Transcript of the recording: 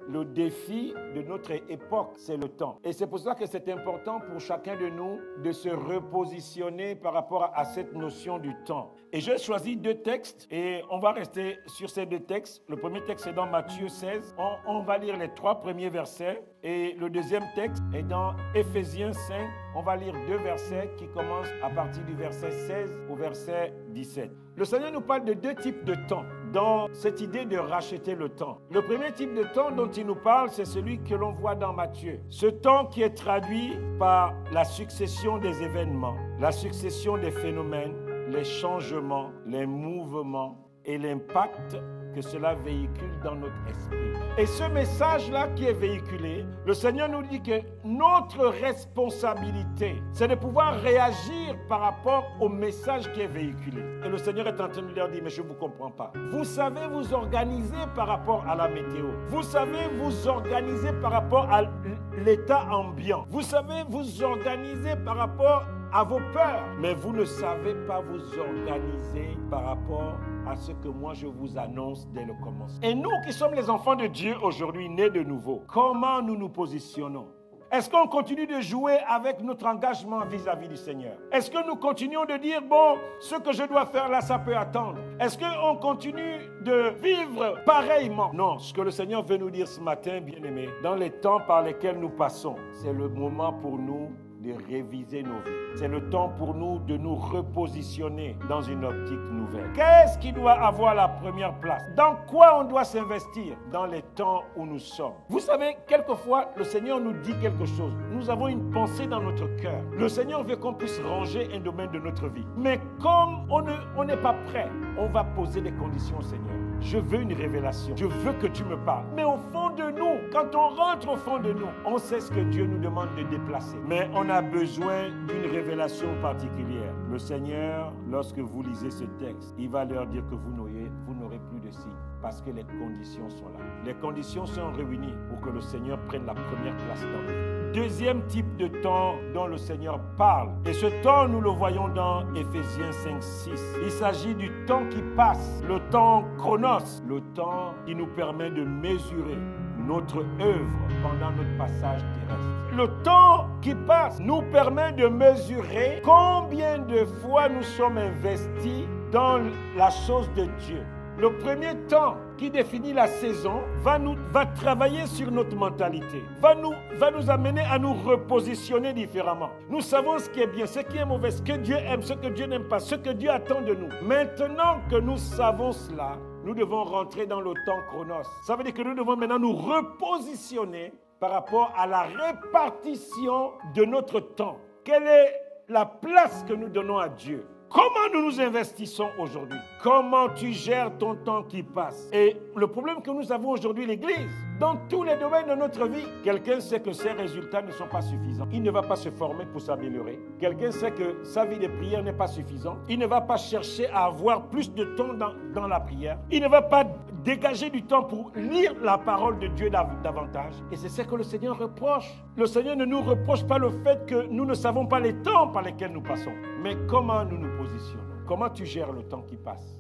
Le défi de notre époque, c'est le temps. Et c'est pour ça que c'est important pour chacun de nous de se repositionner par rapport à cette notion du temps. Et j'ai choisi 2 textes et on va rester sur ces 2 textes. Le premier texte est dans Matthieu 16. On va lire les 3 premiers versets. Et le deuxième texte est dans Éphésiens 5. On va lire 2 versets qui commencent à partir du verset 16 au verset 17. Le Seigneur nous parle de 2 types de temps dans cette idée de racheter le temps. Le premier type de temps dont il nous parle, c'est celui que l'on voit dans Matthieu. Ce temps qui est traduit par la succession des événements, la succession des phénomènes, les changements, les mouvements et l'impact que cela véhicule dans notre esprit. Et ce message-là qui est véhiculé, le Seigneur nous dit que notre responsabilité, c'est de pouvoir réagir par rapport au message qui est véhiculé. Et le Seigneur est en train de leur dire, mais je ne vous comprends pas. Vous savez vous organiser par rapport à la météo. Vous savez vous organiser par rapport à l'état ambiant. Vous savez vous organiser par rapport à vos peurs. Mais vous ne savez pas vous organiser par rapport à ce que moi je vous annonce dès le commencement. Et nous qui sommes les enfants de Dieu aujourd'hui, nés de nouveau, comment nous nous positionnons? Est-ce qu'on continue de jouer avec notre engagement vis-à-vis du Seigneur? Est-ce que nous continuons de dire, bon, ce que je dois faire là, ça peut attendre? Est-ce qu'on continue de vivre pareillement? Non, ce que le Seigneur veut nous dire ce matin, bien-aimés, dans les temps par lesquels nous passons, c'est le moment pour nous de réviser nos vies. C'est le temps pour nous de nous repositionner dans une optique nouvelle. Qu'est-ce qui doit avoir la première place? Dans quoi on doit s'investir? Dans les temps où nous sommes. Vous savez, quelquefois, le Seigneur nous dit quelque chose. Nous avons une pensée dans notre cœur. Le Seigneur veut qu'on puisse ranger un domaine de notre vie. Mais comme on n'est pas prêt, on va poser des conditions au Seigneur. Je veux une révélation. Je veux que tu me parles. Mais au fond de nous, quand on rentre au fond de nous, on sait ce que Dieu nous demande de déplacer. Mais on a besoin d'une révélation particulière. Le Seigneur, lorsque vous lisez ce texte, il va leur dire que vous n'aurez plus de signes. Parce que les conditions sont là. Les conditions sont réunies pour que le Seigneur prenne la première place dans nos vies. Deuxième type de temps dont le Seigneur parle. Et ce temps, nous le voyons dans Éphésiens 5, 6. Il s'agit du temps qui passe, le temps chronos, le temps qui nous permet de mesurer notre œuvre pendant notre passage terrestre. Le temps qui passe nous permet de mesurer combien de fois nous sommes investis dans la chose de Dieu. Le premier temps qui définit la saison va travailler sur notre mentalité, va nous amener à nous repositionner différemment. Nous savons ce qui est bien, ce qui est mauvais, ce que Dieu aime, ce que Dieu n'aime pas, ce que Dieu attend de nous. Maintenant que nous savons cela, nous devons rentrer dans le temps chronos. Ça veut dire que nous devons maintenant nous repositionner par rapport à la répartition de notre temps. Quelle est la place que nous donnons à Dieu? Comment nous nous investissons aujourd'hui? Comment tu gères ton temps qui passe? Et le problème que nous avons aujourd'hui, l'Église, dans tous les domaines de notre vie, quelqu'un sait que ses résultats ne sont pas suffisants. Il ne va pas se former pour s'améliorer. Quelqu'un sait que sa vie de prière n'est pas suffisante. Il ne va pas chercher à avoir plus de temps dans la prière. Il ne va pas dégager du temps pour lire la parole de Dieu davantage. Et c'est ce que le Seigneur reproche. Le Seigneur ne nous reproche pas le fait que nous ne savons pas les temps par lesquels nous passons, mais comment nous nous positionnons. Comment tu gères le temps qui passe?